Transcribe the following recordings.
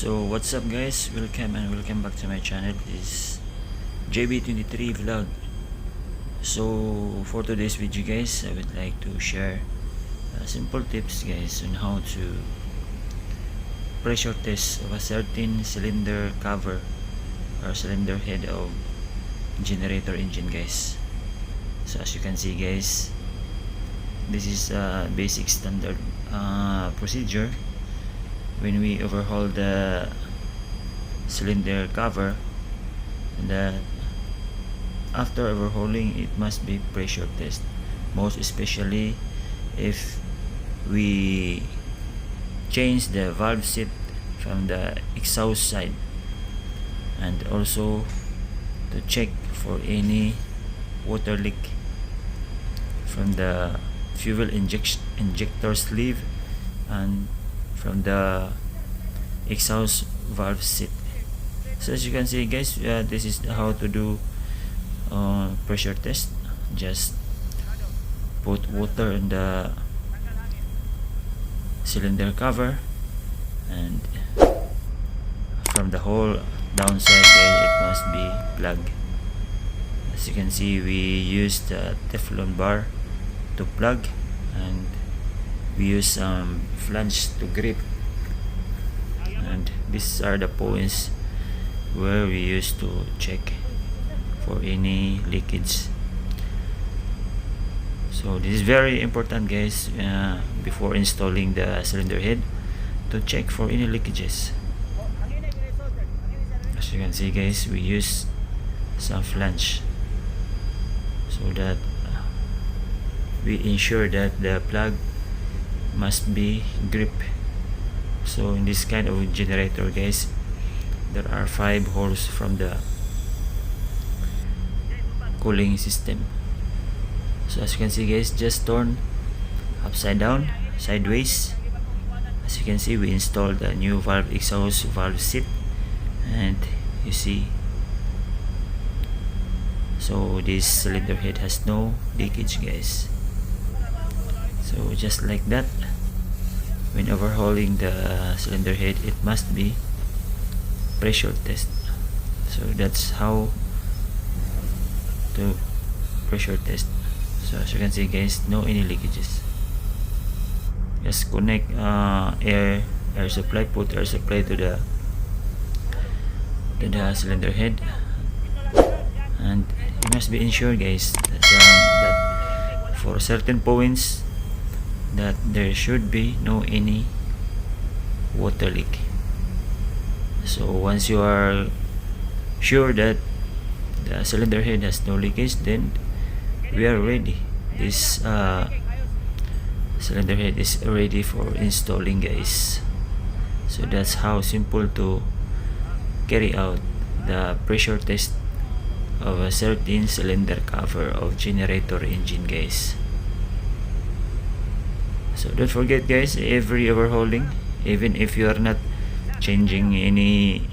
So what's up guys, welcome back to my channel. This is JB23 vlog. So for today's video guys, I would like to share simple tips guys on how to pressure test of a certain cylinder cover or cylinder head of generator engine guys. So as you can see guys, this is a basic standard procedure when we overhaul the cylinder cover. And after overhauling, it must be pressure test, most especially if we change the valve seat from the exhaust side, and also to check for any water leak from the fuel injector sleeve and from the exhaust valve seat. So as you can see guys, this is how to do pressure test. Just put water in the cylinder cover, and from the hole downside guys, it must be plugged. As you can see, we use the Teflon bar to plug, and we use some flange to grip, and these are the points where we used to check for any leakage. So this is very important guys, before installing the cylinder head, to check for any leakages. As you can see guys, we use some flange so that we ensure that the plug must be grip. So in this kind of generator guys, there are 5 holes from the cooling system. So as you can see guys, just turn upside down, sideways. As you can see, we installed a new valve exhaust valve seat, and you see, so this cylinder head has no leakage guys. So just like that, when overhauling the cylinder head, it must be pressure test. So that's how to pressure test. So as you can see guys, no any leakages. Just connect air supply, put air supply to the cylinder head, and you must be ensured guys that for certain points that there should be no any water leak. So once you are sure that the cylinder head has no leakage, then we are ready. This cylinder head is ready for installing guys. So that's how simple to carry out the pressure test of a certain cylinder cover of generator engine guys. So don't forget guys, every overhauling, even if you are not changing any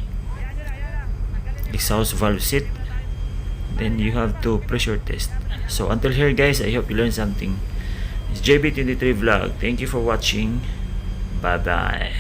exhaust valve seat, then you have to pressure test. So until here guys, I hope you learned something. It's JB23 vlog. Thank you for watching. Bye bye.